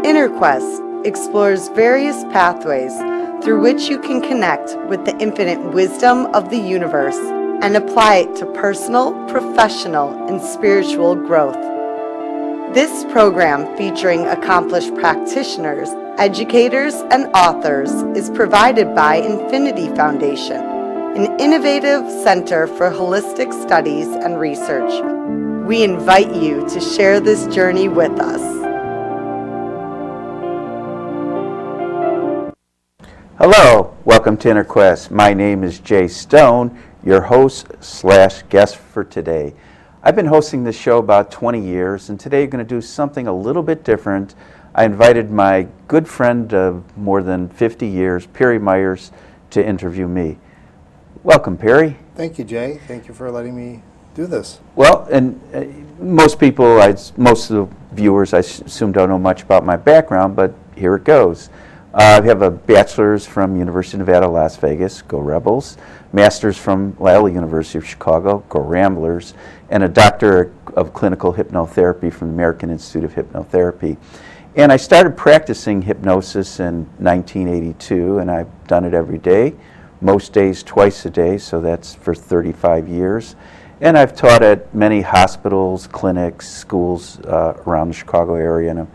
InnerQuest explores various pathways through which you can connect with the infinite wisdom of the universe and apply it to personal, professional, and spiritual growth. This program, featuring accomplished practitioners, educators, and authors, is provided by Infinity Foundation, an innovative center for holistic studies and research. We invite you to share this journey with us. Hello, welcome to InnerQuest. My name is Jay Stone, your host/guest for today. I've been hosting this show about 20 years, and today I'm going to do something a little bit different. I invited my good friend of more than 50 years, Perry Myers, to interview me. Welcome, Perry. Thank you, Jay. Thank you for letting me do this. Well, and most people, most of the viewers, I assume, don't know much about my background, but here it goes. I have a bachelor's from University of Nevada, Las Vegas, go Rebels, master's from Loyola University of Chicago, go Ramblers, and a doctor of clinical hypnotherapy from the American Institute of Hypnotherapy. And I started practicing hypnosis in 1982, and I've done it every day, most days twice a day, so that's for 35 years. And I've taught at many hospitals, clinics, schools around the Chicago area,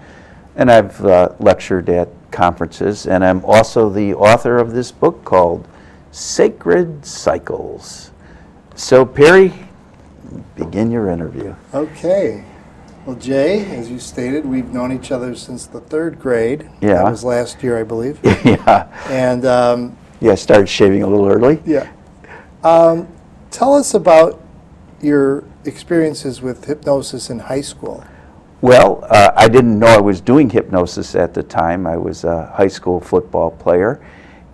and I've lectured at conferences, and I'm also the author of this book called Sacred Cycles. So, Perry, begin your interview. Okay. Well, Jay, as you stated, we've known each other since the third grade. Yeah. That was last year, I believe. Yeah. And yeah, I started shaving a little early. yeah. Tell us about your experiences with hypnosis in high school. Well, I didn't know I was doing hypnosis at the time. I was a high school football player,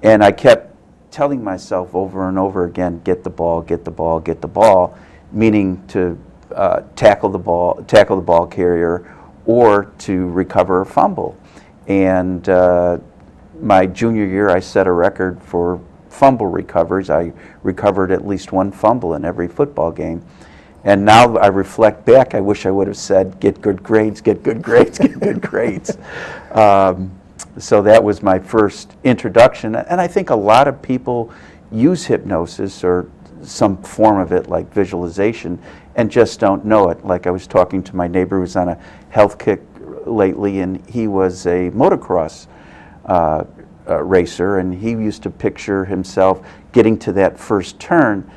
and I kept telling myself over and over again, get the ball, get the ball, get the ball, meaning to tackle the ball carrier, or to recover a fumble. And my junior year, I set a record for fumble recoveries. I recovered at least one fumble in every football game. And now I reflect back, I wish I would have said, get good grades, get good grades, get good grades. So that was my first introduction. And I think a lot of people use hypnosis or some form of it, like visualization, and just don't know it. Like I was talking to my neighbor who was on a health kick lately, and he was a motocross racer, and he used to picture himself getting to that first turn,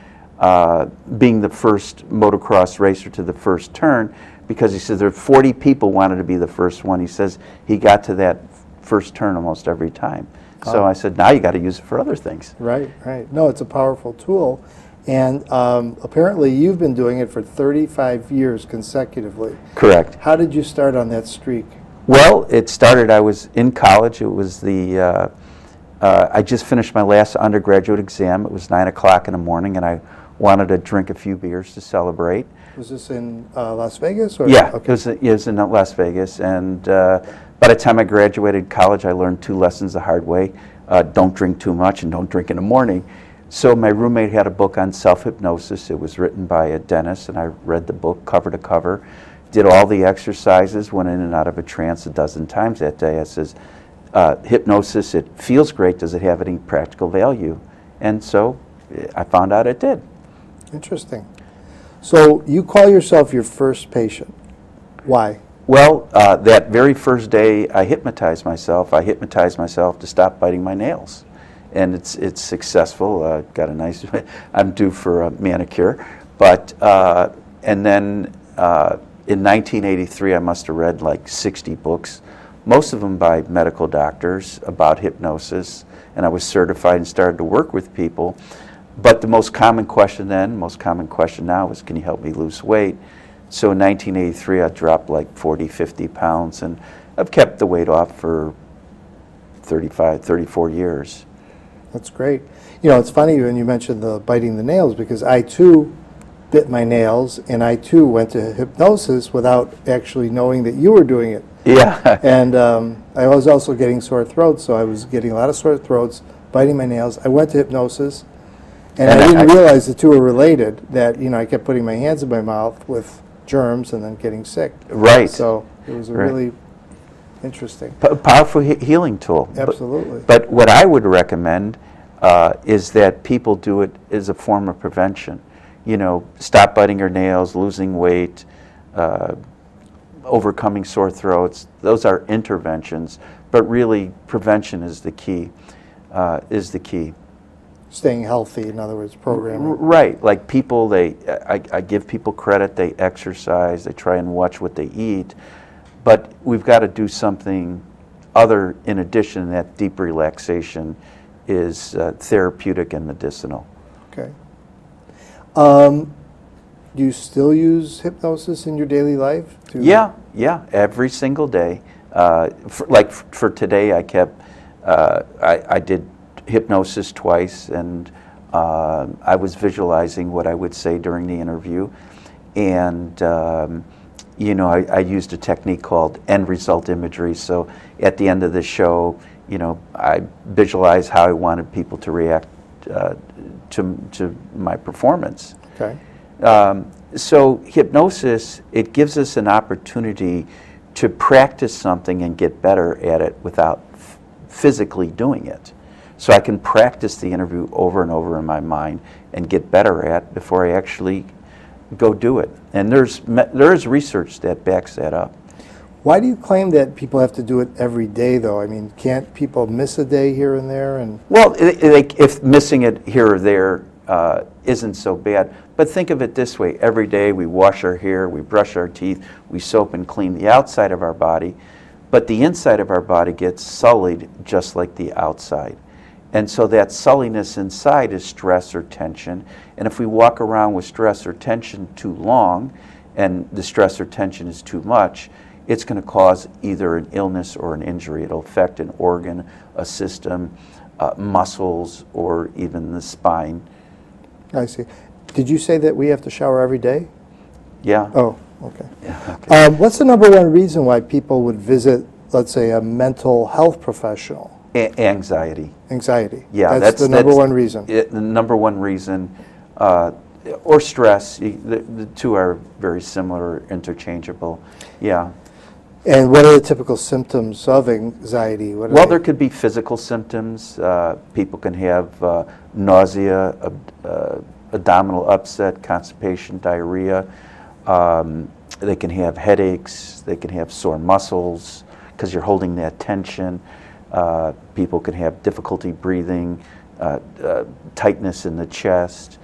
being the first motocross racer to the first turn, because he says there 40 people wanted to be the first one. He says he got to that first turn almost every time. So I said, now you got to use it for other things. Right, right. No, it's a powerful tool. And apparently you've been doing it for 35 years consecutively. Correct. How did you start on that streak? Well, it started, I was in college. It was I just finished my last undergraduate exam. It was 9 o'clock in the morning, and I wanted to drink a few beers to celebrate. Was this in Las Vegas? Or? Yeah, okay. it was in Las Vegas. And by the time I graduated college, I learned 2 lessons the hard way. Don't drink too much and don't drink in the morning. So my roommate had a book on self-hypnosis. It was written by a dentist, and I read the book cover to cover, did all the exercises, went in and out of a trance a dozen times that day. I says, hypnosis, it feels great. Does it have any practical value? And so I found out it did. Interesting. So you call yourself your first patient. Why? Well, that very first day I hypnotized myself. I hypnotized myself to stop biting my nails. And it's successful. Got a nice, I'm due for a manicure. But, and then in 1983, I must have read like 60 books, most of them by medical doctors about hypnosis. And I was certified and started to work with people. But the most common question then, most common question now is, can you help me lose weight? So in 1983, I dropped like 40, 50 pounds, and I've kept the weight off for 34 years. That's great. You know, it's funny when you mentioned the biting the nails, because I too bit my nails, and I too went to hypnosis without actually knowing that you were doing it. Yeah. And I was also getting sore throats, so I was getting a lot of sore throats, biting my nails. I went to hypnosis, and I didn't realize the two were related, that, you know, I kept putting my hands in my mouth with germs and then getting sick. Right. So it was a really Interesting. Powerful healing tool. Absolutely. But what I would recommend is that people do it as a form of prevention. You know, stop biting your nails, losing weight, overcoming sore throats. Those are interventions, but really prevention is the key. Staying healthy, in other words, programming. Right. Like people, I give people credit. They exercise. They try and watch what they eat. But we've got to do something other in addition. That deep relaxation is therapeutic and medicinal. Okay. Do you still use hypnosis in your daily life? Yeah, every single day. For today, I did hypnosis twice, and I was visualizing what I would say during the interview, and I used a technique called end result imagery. So at the end of the show, I visualized how I wanted people to react to my performance. Okay. So hypnosis, it gives us an opportunity to practice something and get better at it without physically doing it. So I can practice the interview over and over in my mind and get better at before I actually go do it. And there is research that backs that up. Why do you claim that people have to do it every day, though? I mean, can't people miss a day here and there? Well, if missing it here or there isn't so bad. But think of it this way. Every day we wash our hair, we brush our teeth, we soap and clean the outside of our body, but the inside of our body gets sullied just like the outside. And so that sulliness inside is stress or tension. And if we walk around with stress or tension too long, and the stress or tension is too much, it's going to cause either an illness or an injury. It'll affect an organ, a system, muscles, or even the spine. I see. Did you say that we have to shower every day? Yeah. Oh, okay. Yeah, okay. What's the number one reason why people would visit, let's say, a mental health professional? Anxiety. Anxiety. Yeah, that's the number one reason. The number one reason, or stress. The two are very similar, interchangeable. Yeah. And what are the typical symptoms of anxiety? Well, there could be physical symptoms. People can have nausea, abdominal upset, constipation, diarrhea. They can have headaches. They can have sore muscles because you're holding that tension. People can have difficulty breathing, tightness in the chest.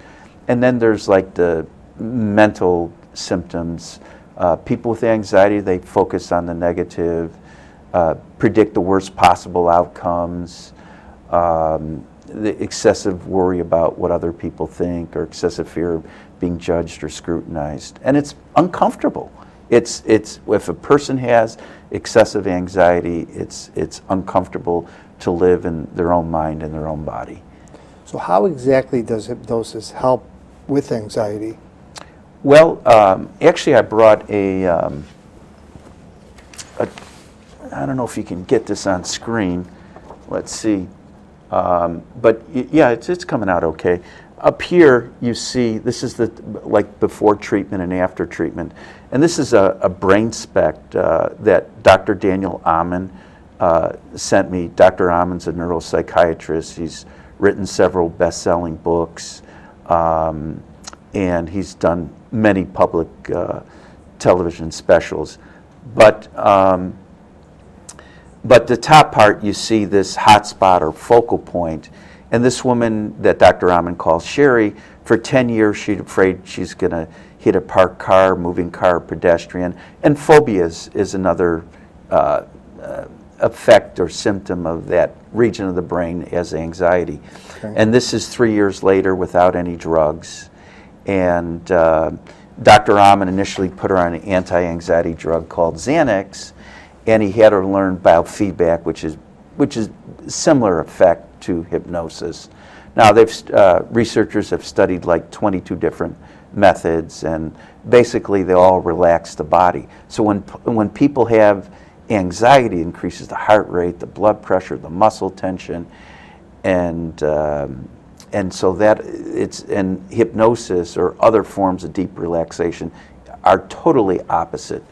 And then there's like the mental symptoms. People with anxiety, they focus on the negative, predict the worst possible outcomes, the excessive worry about what other people think, or excessive fear of being judged or scrutinized. And it's uncomfortable. It's if a person has excessive anxiety, it's uncomfortable to live in their own mind and their own body. So how exactly does hypnosis help with anxiety? Well, actually, I brought I don't know if you can get this on screen. Let's see. But yeah, it's coming out okay. Up here, you see, this is the before treatment and after treatment. And this is a brain spec that Dr. Daniel Amen sent me. Dr. Amen's a neuropsychiatrist. He's written several best-selling books, and he's done many public television specials. But the top part, you see this hot spot or focal point. And this woman that Dr. Amen calls Sherry, for 10 years she's afraid she's going to hit a parked car, moving car, pedestrian. And phobias is another effect or symptom of that region of the brain as anxiety. Okay. And this is 3 years later without any drugs. And Dr. Amen initially put her on an anti-anxiety drug called Xanax, and he had her learn biofeedback, which is similar effect to hypnosis. Now, researchers have studied like 22 different methods, and basically they all relax the body. So when people have anxiety, it increases the heart rate, the blood pressure, the muscle tension, and so that and hypnosis or other forms of deep relaxation are totally opposite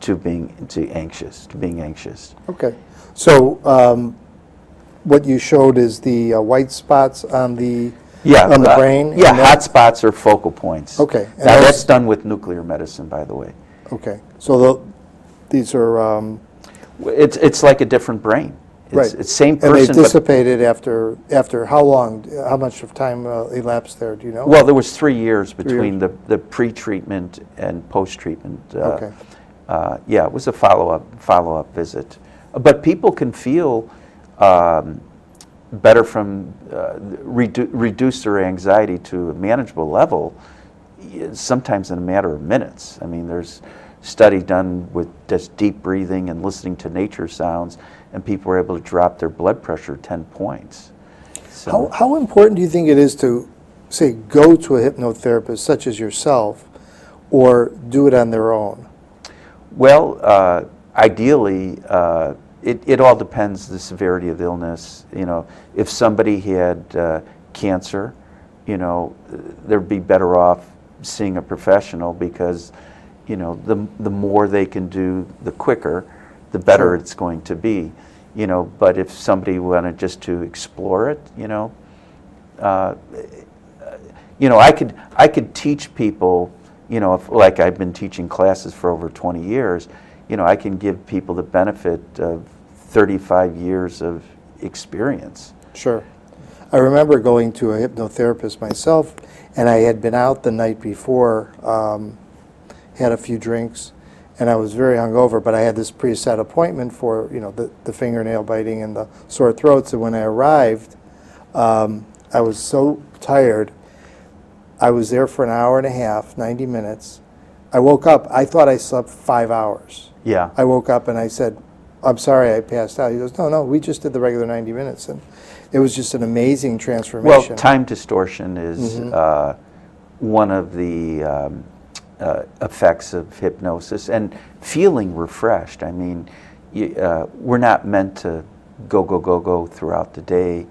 to being anxious. Okay. So what you showed is the white spots on the brain? Yeah, and hot spots are focal points. Okay. And Now, those- that's done with nuclear medicine, by the way. Okay. So these are... It's like a different brain. Right. It's same and they person, but dissipated after how long? How much of time elapsed there? Do you know? well, there was 3 years 3 between the pre-treatment and post-treatment. Okay. Yeah, it was a follow-up visit. But people can feel better from reduce their anxiety to a manageable level, sometimes in a matter of minutes. I mean, there's study done with just deep breathing and listening to nature sounds, and people were able to drop their blood pressure 10 points. So, How important do you think it is to, say, go to a hypnotherapist such as yourself, or do it on their own? well, ideally, it all depends the severity of illness. You know, if somebody had cancer, you know, they'd be better off seeing a professional because, you know, the more they can do, the quicker, the better Sure. it's going to be. You know, but if somebody wanted just to explore it, you know, I could teach people, you know, if, like I've been teaching classes for over 20 years, you know, I can give people the benefit of 35 years of experience. Sure. I remember going to a hypnotherapist myself, and I had been out the night before, had a few drinks, and I was very hungover, but I had this preset appointment for, you know, the fingernail biting and the sore throats, and when I arrived, I was so tired. I was there for an hour and a half, 90 minutes. I woke up, I thought I slept 5 hours. Yeah. I woke up and I said, I'm sorry I passed out. He goes, no, we just did the regular 90 minutes. And it was just an amazing transformation. Well, time distortion is one of the effects of hypnosis, and feeling refreshed. I mean, we're not meant to go throughout the day.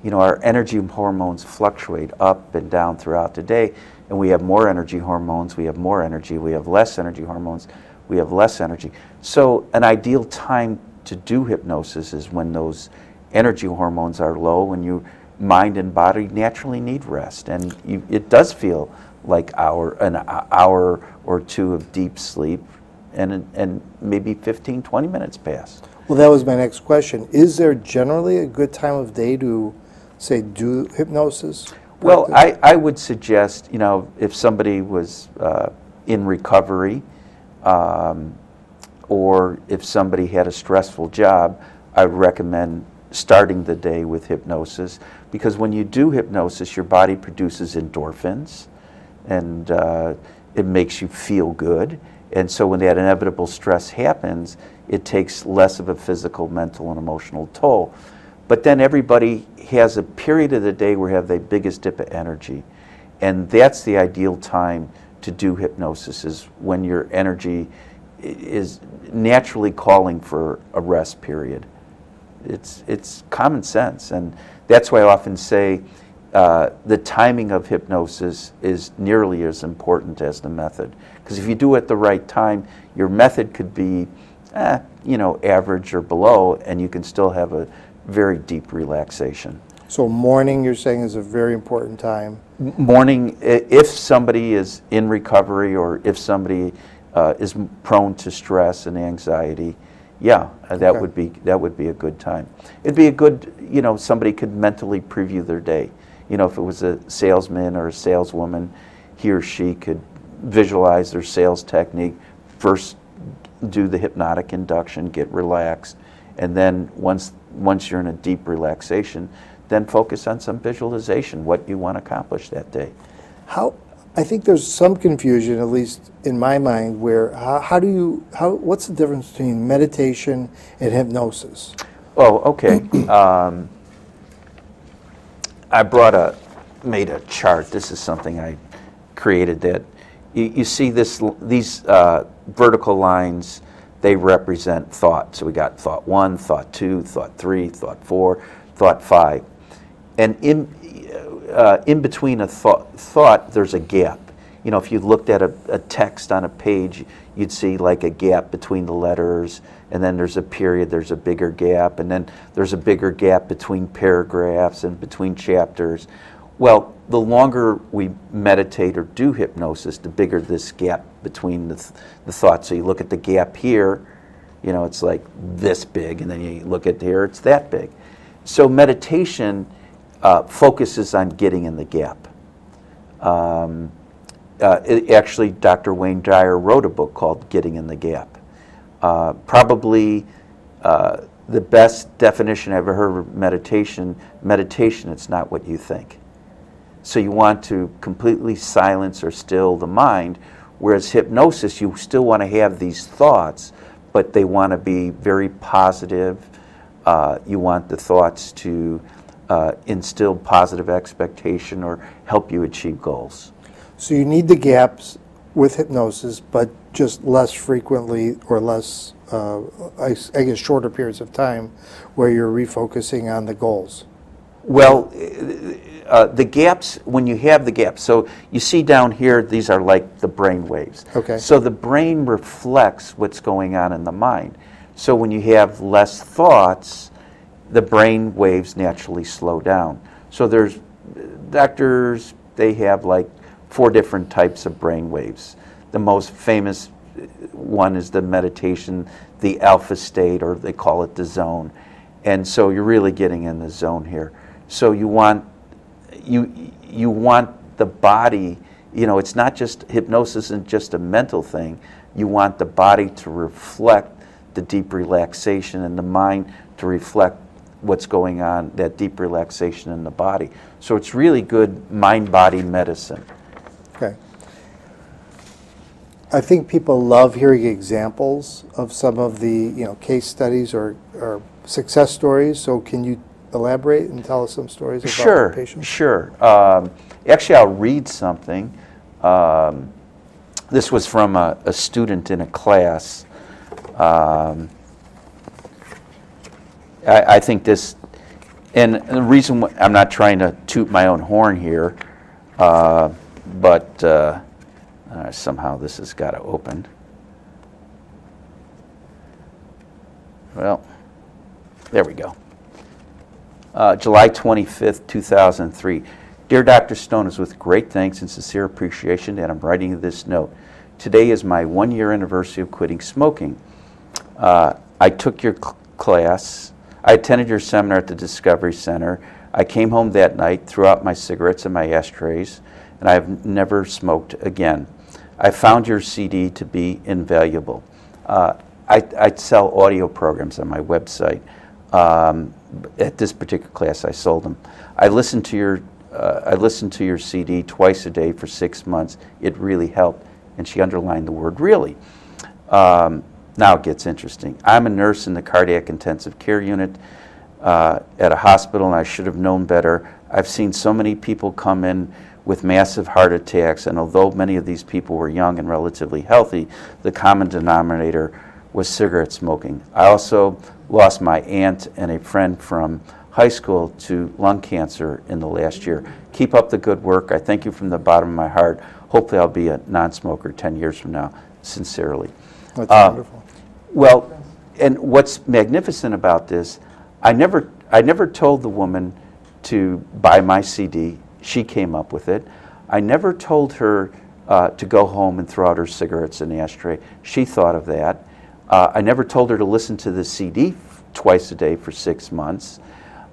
You know, our energy hormones fluctuate up and down throughout the day, and we have more energy hormones, we have more energy, we have less energy hormones, we have less energy. So an ideal time to do hypnosis is when those energy hormones are low and your mind and body naturally need rest. And it does feel like an hour or two of deep sleep, and maybe 15, 20 minutes pass. Well, that was my next question. Is there generally a good time of day to, say, do hypnosis? Well, I would suggest, you know, if somebody was in recovery, or if somebody had a stressful job, I would recommend starting the day with hypnosis, because when you do hypnosis, your body produces endorphins, and it makes you feel good. And so when that inevitable stress happens, it takes less of a physical, mental, and emotional toll. But then everybody has a period of the day where they have the biggest dip of energy. And that's the ideal time to do hypnosis, is when your energy is naturally calling for a rest period. It's common sense. And that's why I often say the timing of hypnosis is nearly as important as the method. Because if you do it at the right time, your method could be, you know, average or below, and you can still have a very deep relaxation. So morning, you're saying, is a very important time? Morning, if somebody is in recovery or if somebody is prone to stress and anxiety, yeah, that would be a good time. It'd be a good, you know, somebody could mentally preview their day. You know, if it was a salesman or a saleswoman, he or she could visualize their sales technique, first do the hypnotic induction, get relaxed, and then once you're in a deep relaxation, then focus on some visualization, what you want to accomplish that day. I think there's some confusion, at least in my mind, where what's the difference between meditation and hypnosis? Oh, okay. I made a chart. This is something I created that you see these vertical lines, they represent thought. So we got thought 1, thought 2, thought 3, thought 4, thought 5. And in between a thought, there's a gap. if you looked at a text on a page, you'd see like a gap between the letters, and then there's a period, there's a bigger gap, and then there's a bigger gap between paragraphs and between chapters. Well, the longer we meditate or do hypnosis, the bigger this gap between the thoughts. So you look at the gap here, it's like this big, and then you look at here, it's that big. So meditation focuses on getting in the gap. Actually, Dr. Wayne Dyer wrote a book called Getting in the Gap. Probably the best definition I've ever heard of meditation, it's not what you think. So you want to completely silence or still the mind, whereas hypnosis, you still want to have these thoughts, but they want to be very positive. You want the thoughts to instill positive expectation or help you achieve goals. So you need the gaps with hypnosis, but just less frequently or less, I guess, shorter periods of time where you're refocusing on the goals. Well, the gaps, when you have the gaps, so you see down here, these are like the brain waves. Okay. So the brain reflects what's going on in the mind. So when you have less thoughts, the brain waves naturally slow down. So there's doctors, they have like 4 different types of brain waves. The most famous one is the meditation, the alpha state, or they call it the zone. And so you're really getting in the zone here. So you want the body, it's not just, hypnosis isn't just a mental thing. You want the body to reflect the deep relaxation and the mind to reflect what's going on, that deep relaxation in the body. So it's really good mind-body medicine. Okay. I think people love hearing examples of some of the case studies or success stories. So can you elaborate and tell us some stories about your patients? Sure. Actually, I'll read something. This was from a student in a class. I think this, and the reason I'm not trying to toot my own horn here, but somehow this has got to open. Well, there we go. July 25th, 2003. Dear Dr. Stone, it's with great thanks and sincere appreciation that I'm writing this note. Today is my 1-year anniversary of quitting smoking. I took your class. I attended your seminar at the Discovery Center. I came home that night, threw out my cigarettes and my ashtrays, and I have never smoked again. I found your CD to be invaluable. I sell audio programs on my website. At this particular class, I sold them. I listened to your CD twice a day for 6 months. It really helped, and she underlined the word really. Now it gets interesting. I'm a nurse in the cardiac intensive care unit at a hospital, and I should have known better. I've seen so many people come in with massive heart attacks, and although many of these people were young and relatively healthy, the common denominator was cigarette smoking. I also lost my aunt and a friend from high school to lung cancer in the last year. Keep up the good work. I thank you from the bottom of my heart. Hopefully I'll be a non-smoker 10 years from now. Sincerely. That's wonderful. Well, and what's magnificent about this, I never told the woman to buy my CD. She came up with it. I never told her to go home and throw out her cigarettes in the ashtray. She thought of that. I never told her to listen to the CD twice a day for 6 months.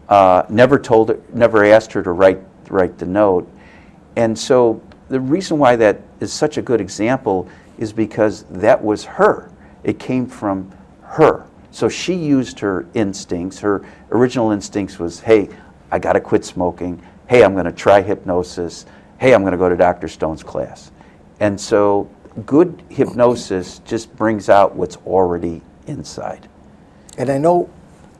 Never asked her to write the note. And so the reason why that is such a good example is because that was her. It came from her. So she used her instincts. Her original instincts was, hey, I got to quit smoking. Hey, I'm going to try hypnosis. Hey, I'm going to go to Dr. Stone's class. And so good hypnosis just brings out what's already inside. And I know,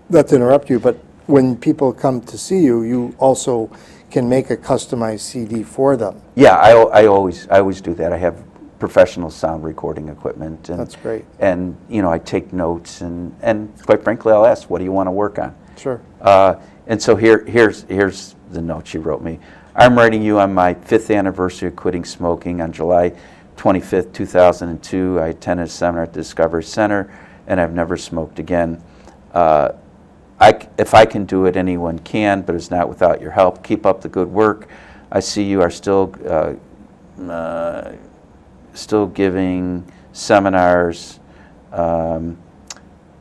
not to interrupt you, but when people come to see you, you also can make a customized CD for them. Yeah, I always do that. I have professional sound recording equipment. And, that's great. And I take notes, and quite frankly, I'll ask, what do you want to work on? Sure. And so here's the note she wrote me. I'm writing you on my 5th anniversary of quitting smoking. On July 25th, 2002, I attended a seminar at the Discovery Center, and I've never smoked again. If I can do it, anyone can, but it's not without your help. Keep up the good work. I see you are still giving seminars,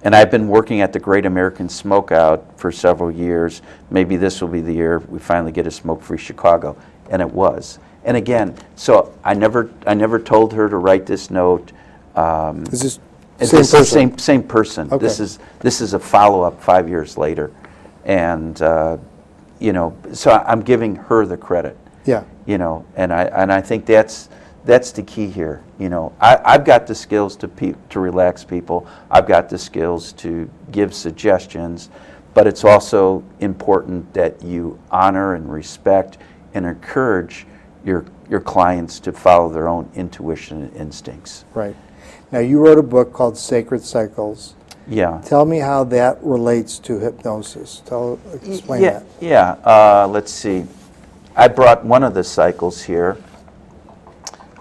and I've been working at the Great American Smokeout for several years. Maybe this will be the year we finally get a smoke-free Chicago, and it was. And again, so I never told her to write this note. Is this It's same the person? same person. Okay. This is a follow-up 5 years later, and so I'm giving her the credit. Yeah. And I think that's the key here. I've got the skills to relax people. I've got the skills to give suggestions, but it's also important that you honor and respect and encourage your clients to follow their own intuition and instincts. Right. Now, you wrote a book called Sacred Cycles. Yeah. Tell me how that relates to hypnosis. Explain that. Yeah. Let's see. I brought one of the cycles here.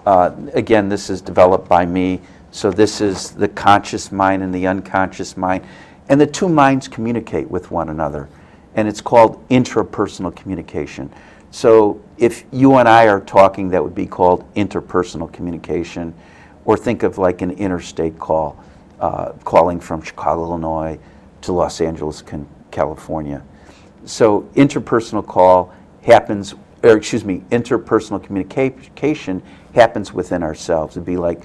Again, this is developed by me. So this is the conscious mind and the unconscious mind. And the two minds communicate with one another. And it's called intrapersonal communication. So if you and I are talking, that would be called interpersonal communication. Or think of like an interstate call, calling from Chicago, Illinois to Los Angeles, California. So interpersonal interpersonal communication happens within ourselves. It'd be like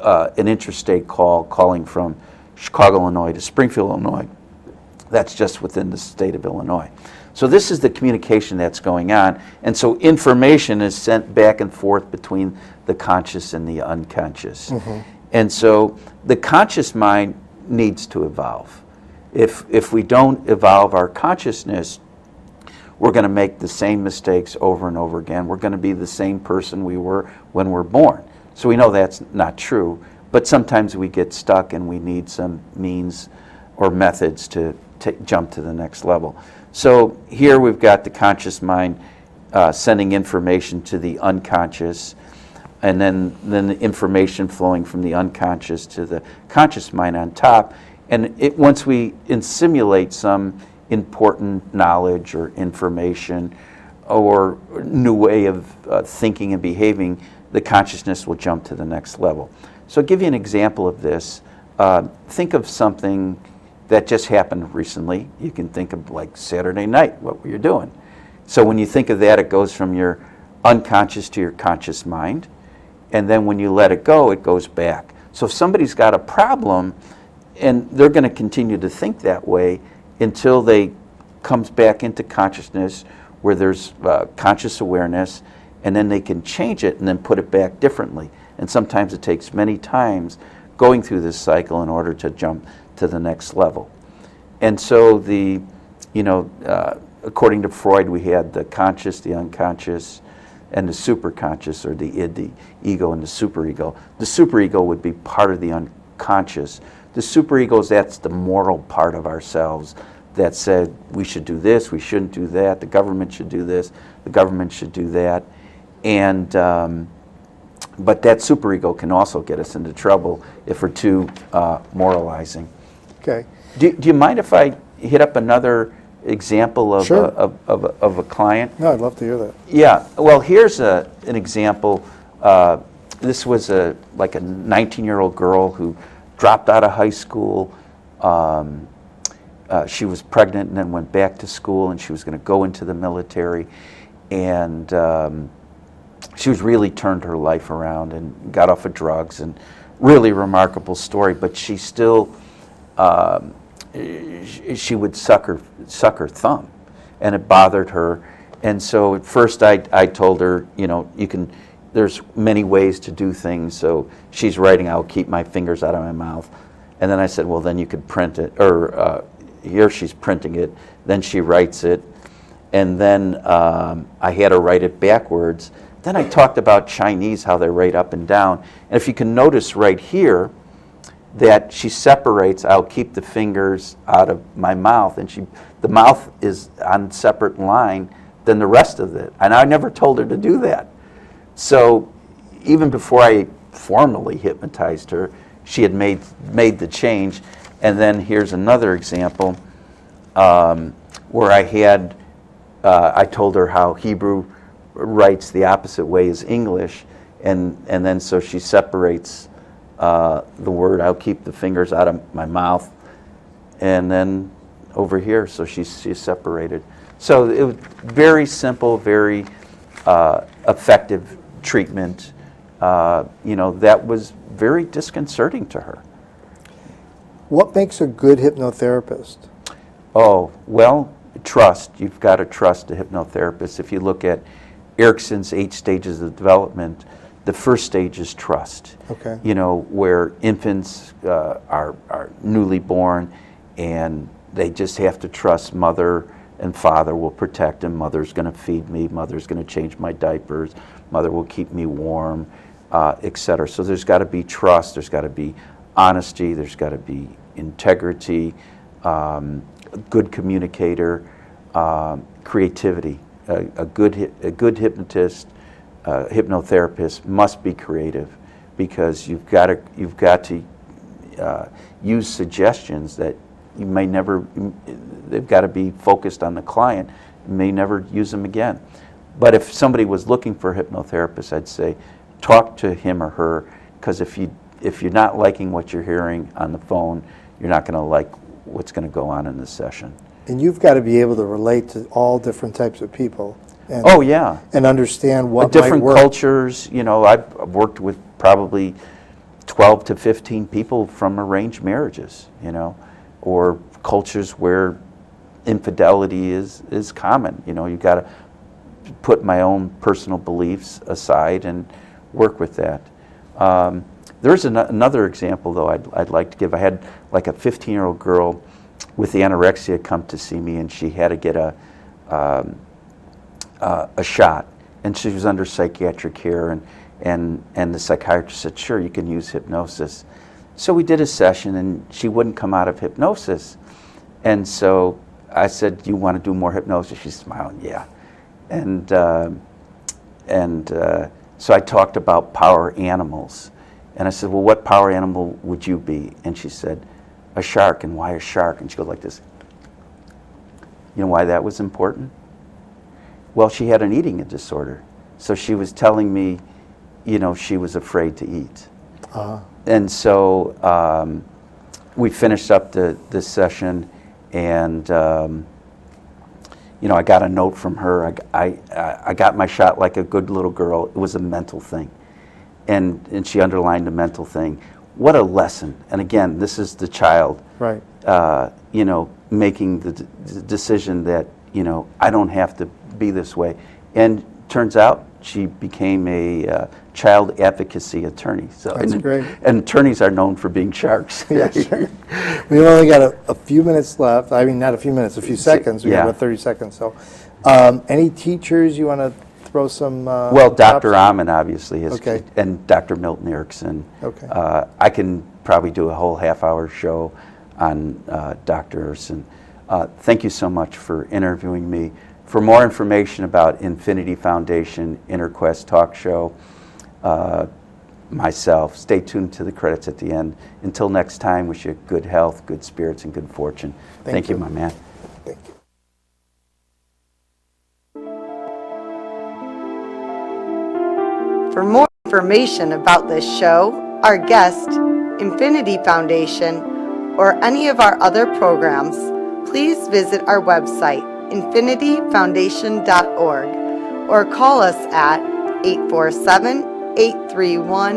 an interstate call calling from Chicago, Illinois to Springfield, Illinois. That's just within the state of Illinois. So this is the communication that's going on. And so information is sent back and forth between the conscious and the unconscious. Mm-hmm. And so the conscious mind needs to evolve. If we don't evolve our consciousness, we're going to make the same mistakes over and over again. We're going to be the same person we were when we're born. So we know that's not true, but sometimes we get stuck and we need some means or methods to jump to the next level. So here we've got the conscious mind sending information to the unconscious, and then the information flowing from the unconscious to the conscious mind on top. And once we simulate some important knowledge or information or new way of thinking and behaving, the consciousness will jump to the next level. So I'll give you an example of this. Think of something that just happened recently. You can think of like Saturday night, what were you doing? So when you think of that, it goes from your unconscious to your conscious mind. And then when you let it go, it goes back. So if somebody's got a problem, and they're going to continue to think that way until they comes back into consciousness where there's conscious awareness, and then they can change it and then put it back differently. And sometimes it takes many times going through this cycle in order to jump to the next level. And so according to Freud, we had the conscious, the unconscious, and the superconscious, or the id, the ego, and the superego. The superego would be part of the unconscious. The superego, that's the moral part of ourselves that said we should do this, we shouldn't do that, the government should do this, the government should do that. And but that superego can also get us into trouble if we're too moralizing. Okay. Do you mind if I hit up another example of, Sure. of a client? No, I'd love to hear that. Yeah. Well, here's an example. This was like a 19-year-old girl who dropped out of high school. She was pregnant and then went back to school, and she was going to go into the military. And she was really turned her life around and got off of drugs, and really remarkable story. But she still, she would suck her thumb, and it bothered her. And so at first I told her, there's many ways to do things. So she's writing, I'll keep my fingers out of my mouth. And then I said, well, then you could print it. Or here she's printing it. Then she writes it. And then I had her write it backwards. Then I talked about Chinese, how they write up and down. And if you can notice right here, that she separates, I'll keep the fingers out of my mouth. And the mouth is on separate line than the rest of it. And I never told her to do that. So even before I formally hypnotized her, she had made the change. And then here's another example where I told her how Hebrew writes the opposite way as English, and then so she separates the word. I'll keep the fingers out of my mouth, and then over here, so she's separated. So it was very simple, very effective treatment. That was very disconcerting to her. What makes a good hypnotherapist? Oh, well, trust. You've got to trust a hypnotherapist. If you look at Erickson's 8 stages of development, the first stage is trust. Okay. Where infants are newly born, and they just have to trust mother and father will protect them. Mother's going to feed me. Mother's going to change my diapers. Mother will keep me warm, etc. So there's got to be trust. There's got to be honesty. There's got to be integrity, good communicator, creativity. A good hypnotist, hypnotherapist must be creative, because you've got to use suggestions that you may never. They've got to be focused on the client. You may never use them again. But if somebody was looking for a hypnotherapist, I'd say talk to him or her, because if you're not liking what you're hearing on the phone, you're not going to like what's going to go on in the session. And you've got to be able to relate to all different types of people. And, oh yeah, and understand what different might work. cultures. I've worked with probably 12 to 15 people from arranged marriages. Or cultures where infidelity is common. You've got to put my own personal beliefs aside and work with that. There's another example, though, I'd like to give. I had like a 15-year-old girl with anorexia come to see me, and she had to get a shot, and she was under psychiatric care, and the psychiatrist said, sure, you can use hypnosis. So we did a session, and she wouldn't come out of hypnosis. And so I said, do you want to do more hypnosis? She's smiling, yeah. And so I talked about power animals. And I said, well, what power animal would you be? And she said, a shark. And why a shark? And she goes like this. You know why that was important? Well, she had an eating disorder. So she was telling me, she was afraid to eat. And so we finished up this session, and I got a note from her. I got my shot like a good little girl. It was a mental thing, and she underlined a mental thing. What a lesson! And again, this is the child, right? Making the decision that I don't have to be this way. And turns out she became a child advocacy attorney. So that's great. And attorneys are known for being sharks. Yeah, sure. We've only got a few minutes left. I mean, not a few minutes, a few seconds. We've got about 30 seconds. So any teachers you want to throw some... well, Dr. Amen, obviously, okay. And Dr. Milton Erickson. Okay. I can probably do a whole half-hour show on Dr. Erickson. Thank you so much for interviewing me. For more information about Infinity Foundation, InnerQuest Talk Show, myself, stay tuned to the credits at the end. Until next time, wish you good health, good spirits, and good fortune. Thank you, my man. Thank you. For more information about this show, our guest, Infinity Foundation, or any of our other programs, please visit our website, infinityfoundation.org, or call us at 847-831